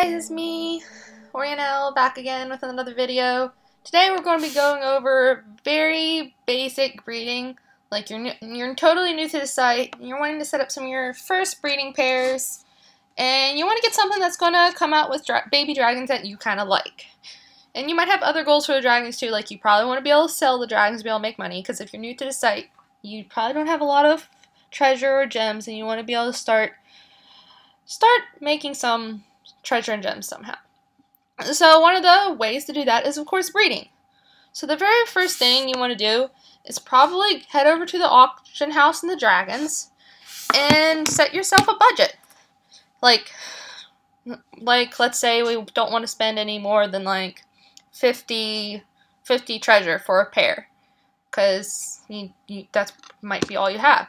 guys, it's me, Orianelle, back again with another video. Today we're going to be going over very basic breeding. Like you're totally new to the site, and you're wanting to set up some of your first breeding pairs, and you want to get something that's going to come out with baby dragons that you kind of like. And you might have other goals for the dragons too, like you probably want to be able to sell the dragons to be able to make money, because if you're new to the site, you probably don't have a lot of treasure or gems, and you want to be able to start making some treasure and gems somehow. So one of the ways to do that is, of course, breeding. So the very first thing you want to do is probably head over to the auction house in the dragons and set yourself a budget. Like let's say we don't want to spend any more than like 50 treasure for a pair, because that might be all you have.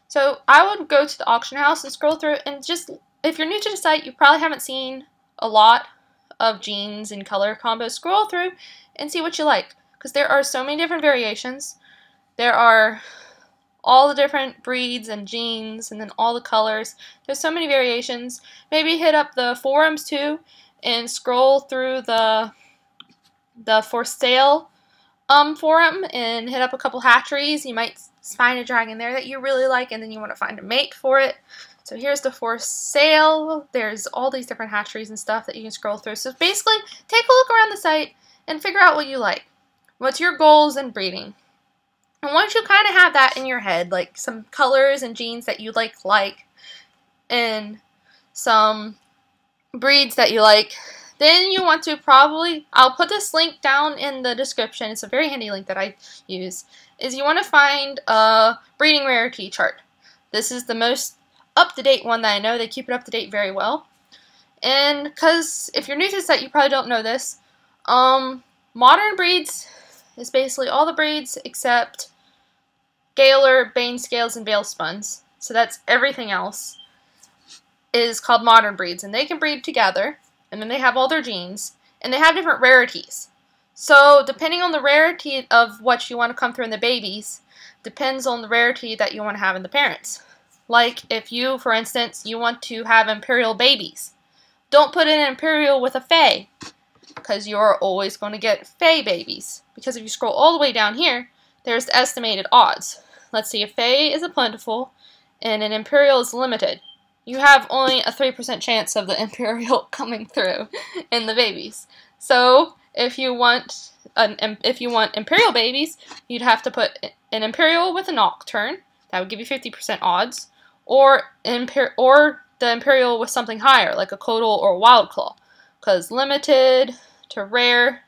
So I would go to the auction house and scroll through, and just, if you're new to the site, you probably haven't seen a lot of genes and color combos. Scroll through and see what you like, because there are so many different variations. There are all the different breeds and genes, and then all the colors. There's so many variations. Maybe hit up the forums too and scroll through the for sale forum and hit up a couple hatcheries. You might find a dragon there that you really like, and then you want to find a mate for it. So here's the for sale. There's all these different hatcheries and stuff that you can scroll through. So basically, take a look around the site and figure out what you like. What's your goals in breeding? And once you kind of have that in your head, like some colors and genes that you like, and some breeds that you like, then you want to probably, I'll put this link down in the description, it's a very handy link that I use, is you want to find a breeding rarity chart. This is the most up-to-date one that I know. They keep it up-to-date very well. And because if you're new to the site, you probably don't know this. Modern breeds is basically all the breeds except Galar, Bane Scales, and Veil Spuns. So that's everything else is called modern breeds, and they can breed together, and then they have all their genes, and they have different rarities. So depending on the rarity of what you want to come through in the babies, depends on the rarity that you want to have in the parents. Like if you, for instance, you want to have Imperial babies, don't put in an Imperial with a Fae, because you're always going to get Fae babies. Because if you scroll all the way down here, there's the estimated odds. Let's see, a Fae is a plentiful, and an Imperial is limited. You have only a 3% chance of the Imperial coming through in the babies. So if you want Imperial babies, you'd have to put an Imperial with a Nocturne. That would give you 50% odds. Or the Imperial with something higher, like a Codal or a Wild Claw. Because limited to rare,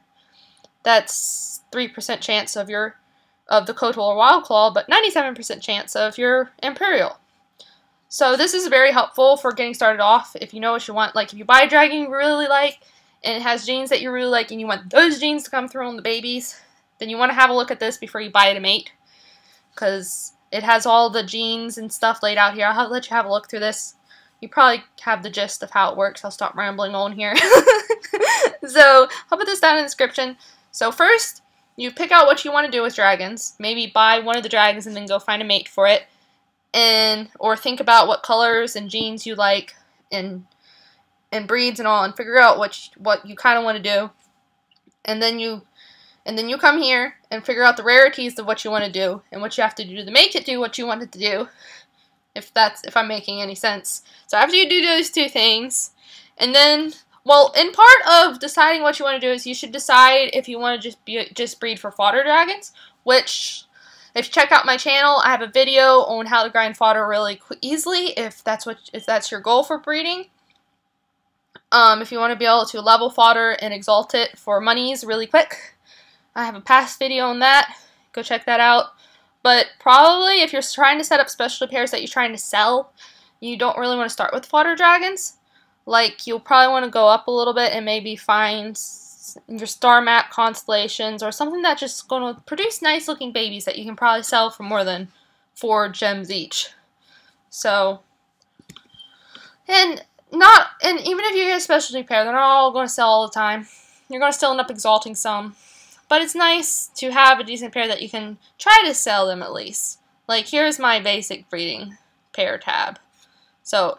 that's 3% chance of the Codal or Wild Claw, but 97% chance of your Imperial. So this is very helpful for getting started off if you know what you want. Like if you buy a dragon you really like, and it has genes that you really like, and you want those genes to come through on the babies, then you want to have a look at this before you buy it a mate, because it has all the genes and stuff laid out here. I'll let you have a look through this. You probably have the gist of how it works. I'll stop rambling on here. So I'll put this down in the description. So first, you pick out what you want to do with dragons. Maybe buy one of the dragons and then go find a mate for it. Or think about what colors and genes you like and breeds and all, and figure out what you kind of want to do. And then you come here and figure out the rarities of what you want to do and what you have to do to make it do what you want it to do. If I'm making any sense. So after you do those two things, and then, well, in part of deciding what you want to do is you should decide if you want to just breed for fodder dragons, which, if you check out my channel, I have a video on how to grind fodder really easily if that's your goal for breeding. If you want to be able to level fodder and exalt it for monies really quick, I have a past video on that. Go check that out. But probably if you're trying to set up specialty pairs that you're trying to sell, you don't really want to start with fodder dragons. Like, you'll probably want to go up a little bit and maybe find your star map constellations or something that's just going to produce nice looking babies that you can probably sell for more than 4 gems each. So, and even if you get a specialty pair, they're not all going to sell all the time. You're going to still end up exalting some. But it's nice to have a decent pair that you can try to sell them at least. Like, here's my basic breeding pair tab. So,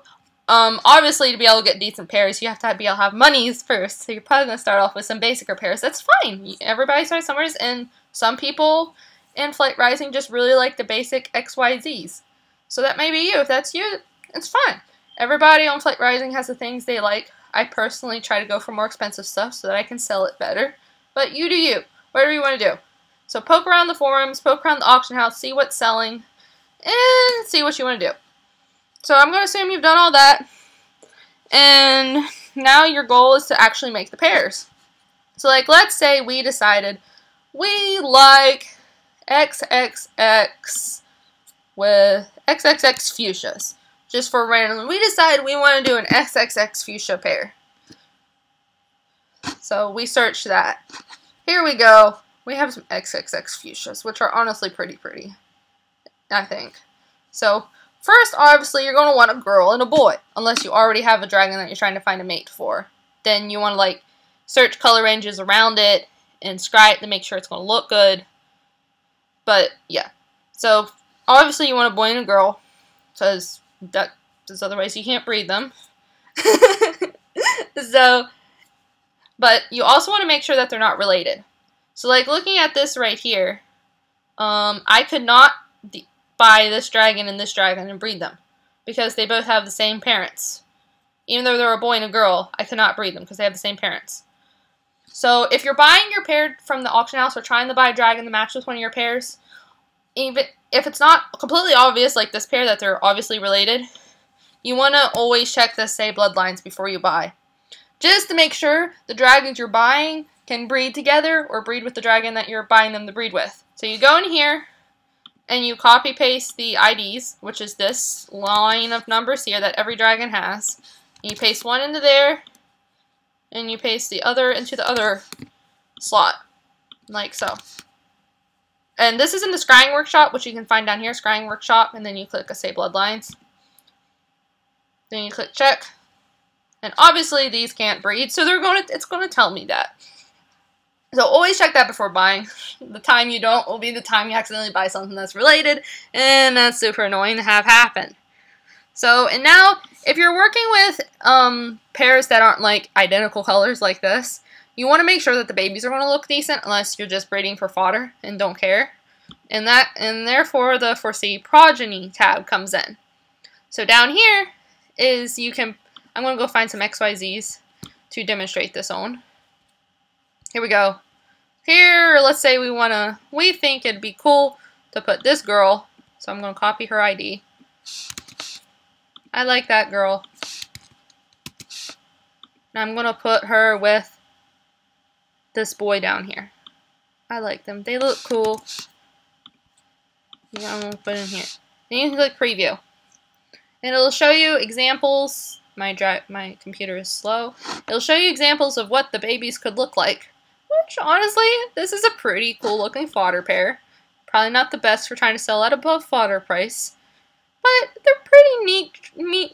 Obviously, to be able to get decent pairs, you have to be able to have monies first. So you're probably going to start off with some basicer pairs. That's fine. Everybody starts somewhere, and some people in Flight Rising just really like the basic XYZs. So that may be you. If that's you, it's fine. Everybody on Flight Rising has the things they like. I personally try to go for more expensive stuff so that I can sell it better. But you do you. Whatever you want to do. So poke around the forums, poke around the auction house, see what's selling, and see what you want to do. So I'm going to assume you've done all that, and now your goal is to actually make the pairs. So like, let's say we decided we like XXX with XXX fuchsias. Just for random, we decided we want to do an XXX fuchsia pair. So we search that. Here we go. We have some XXX fuchsias, which are honestly pretty, I think. So first, obviously, you're going to want a girl and a boy, unless you already have a dragon that you're trying to find a mate for. Then you want to, like, search color ranges around it and scry it to make sure it's going to look good. But, yeah. So, obviously, you want a boy and a girl, because otherwise you can't breed them. But you also want to make sure that they're not related. So, like, looking at this right here, I could not buy this dragon and breed them, because they both have the same parents. Even though they're a boy and a girl, I could not breed them because they have the same parents. So if you're buying your pair from the auction house or trying to buy a dragon to match with one of your pairs, even if it's not completely obvious, like this pair, that they're obviously related, you want to always check the say bloodlines before you buy. Just to make sure the dragons you're buying can breed together or breed with the dragon that you're buying them to breed with. So you go in here, and you copy paste the IDs, which is this line of numbers here that every dragon has. And you paste one into there, and you paste the other into the other slot, like so. And this is in the scrying workshop, which you can find down here, scrying workshop, and then you click Say Bloodlines. Then you click check. And obviously these can't breed, so it's gonna tell me that. So always check that before buying. The time you don't will be the time you accidentally buy something that's related, and that's super annoying to have happen. So, and now, if you're working with pairs that aren't like identical colors like this, you want to make sure that the babies are going to look decent, unless you're just breeding for fodder and don't care. And therefore the Foresee Progeny tab comes in. So down here is I'm going to go find some XYZs to demonstrate this on. Here we go. Here, let's say we think it'd be cool to put this girl, so I'm going to copy her ID. I like that girl. And I'm going to put her with this boy down here. I like them. They look cool. Yeah, I'm going to put in here. Then you can click preview. And it'll show you examples. My computer is slow. It'll show you examples of what the babies could look like. Which, honestly, this is a pretty cool looking fodder pair. Probably not the best for trying to sell at above fodder price. But they're pretty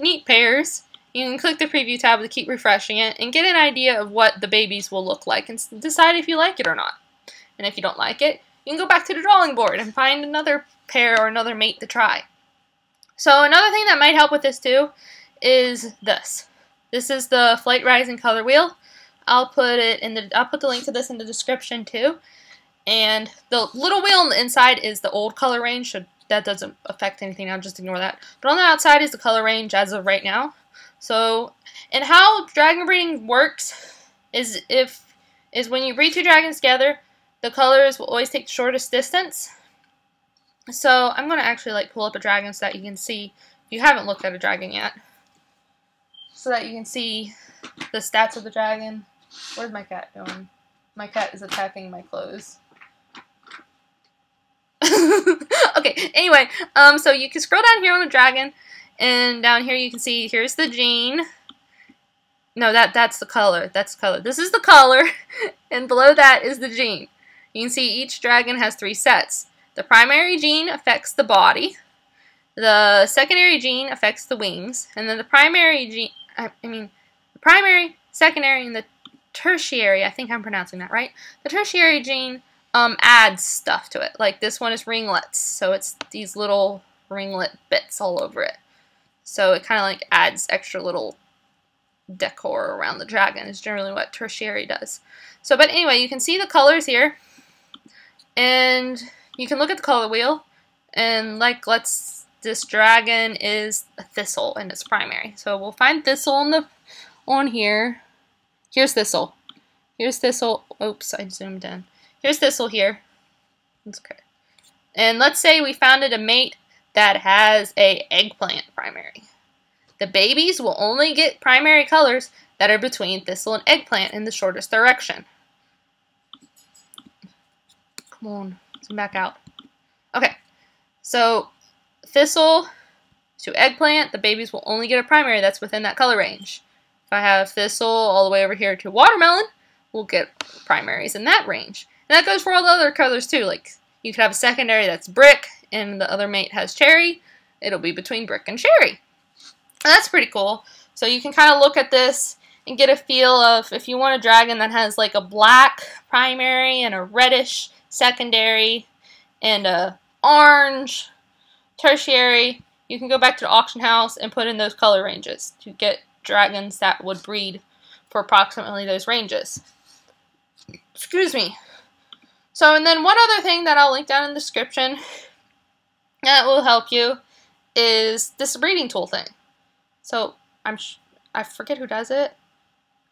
neat pairs. You can click the preview tab to keep refreshing it and get an idea of what the babies will look like and decide if you like it or not. And if you don't like it, you can go back to the drawing board and find another pair or another mate to try. So another thing that might help with this too is this. This is the Flight Rising color wheel. I'll put the link to this in the description too. And the little wheel on the inside is the old color range, so that doesn't affect anything now, just ignore that. But on the outside is the color range as of right now. So, and how dragon breeding works is when you breed two dragons together, the colors will always take the shortest distance. So I'm going to actually pull up a dragon so that you can see, if you haven't looked at a dragon yet, so that you can see the stats of the dragon. Where's my cat doing? My cat is attacking my clothes. Okay, anyway, so you can scroll down here on the dragon, and down here you can see, here's the gene. No, that's the color. That's the color. This is the color, and below that is the gene. You can see each dragon has 3 sets. The primary gene affects the body. The secondary gene affects the wings, and then the primary gene, the primary, secondary, and the tertiary, I think I'm pronouncing that right. The tertiary gene adds stuff to it. Like this one is ringlets, so it's these little ringlet bits all over it. So it kind of like adds extra little decor around the dragon is generally what tertiary does. So, but anyway, you can see the colors here, and you can look at the color wheel, and like this dragon is a thistle in its primary. So we'll find thistle on here. Here's thistle. Here's thistle. Oops, I zoomed in. Here's thistle here. That's okay. And let's say we found it a mate that has a eggplant primary. The babies will only get primary colors that are between thistle and eggplant in the shortest direction. Come on, zoom back out. Okay, so thistle to eggplant, the babies will only get a primary that's within that color range. If I have thistle all the way over here to watermelon, we'll get primaries in that range. And that goes for all the other colors too. Like you could have a secondary that's brick and the other mate has cherry. It'll be between brick and cherry. And that's pretty cool. So you can kind of look at this and get a feel of if you want a dragon that has like a black primary and a reddish secondary and a orange tertiary, you can go back to the auction house and put in those color ranges to get dragons that would breed for approximately those ranges. Excuse me. So, and then one other thing that I'll link down in the description that will help you is this breeding tool thing. So, I forget who does it.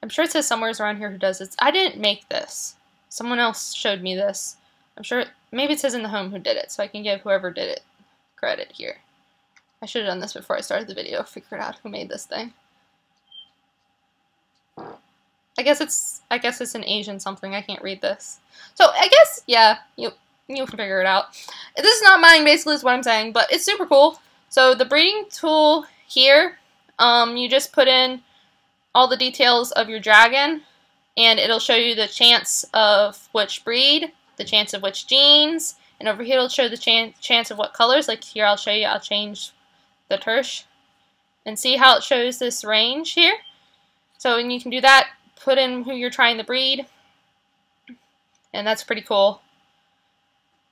I'm sure it says somewhere around here who does this. I didn't make this. Someone else showed me this. I'm sure, maybe it says in the home who did it, so I can give whoever did it credit here. I should have done this before I started the video, figured out who made this thing. I guess it's an Asian something. I can't read this. So I guess, yeah, you can figure it out. This is not mine, basically, is what I'm saying, but it's super cool. So the breeding tool here, you just put in all the details of your dragon, and it'll show you the chance of which breed, the chance of which genes, and over here it'll show the chance of what colors. Like here I'll show you, I'll change the tersh, and see how it shows this range here. So, and you can do that, put in who you're trying to breed, and that's pretty cool.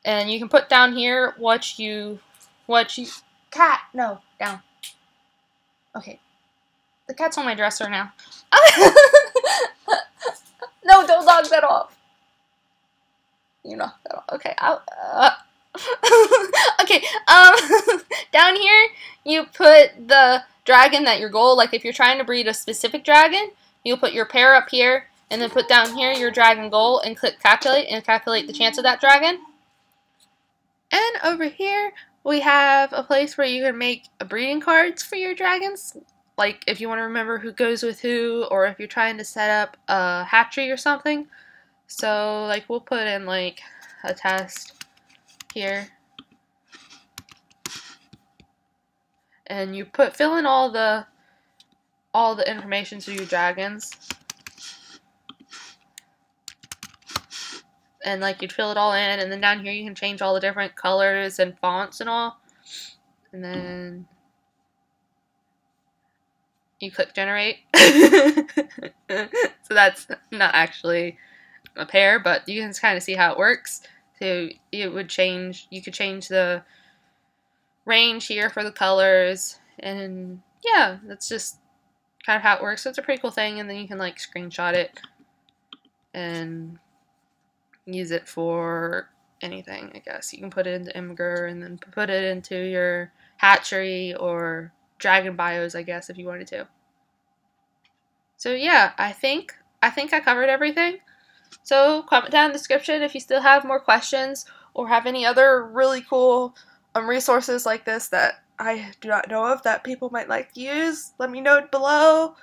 And you can put down here what you, cat, no, down. Okay, the cat's on my dresser now. No, don't knock that off. You knock that off. Okay, okay, down here, you put the dragon that your goal, like if you're trying to breed a specific dragon, you'll put your pair up here, and then put down here your dragon goal, and click calculate, and calculate the chance of that dragon. And over here, we have a place where you can make breeding cards for your dragons. Like if you want to remember who goes with who, or if you're trying to set up a hatchery or something. So like we'll put in like a test here. And you fill in all the information to your dragons. And like you'd fill it all in, and then down here you can change all the different colors and fonts and all. And then you click generate. So that's not actually a pair, but you can kind of see how it works. So it would change, you could change the range here for the colors, and yeah, that's just kind of how it works. So it's a pretty cool thing, and then you can like screenshot it and use it for anything, I guess. You can put it into Imgur and then put it into your hatchery or dragon bios, I guess, if you wanted to. So yeah, I think I covered everything. So comment down in the description if you still have more questions or have any other really cool resources like this that I do not know of that people might like to use. Let me know below.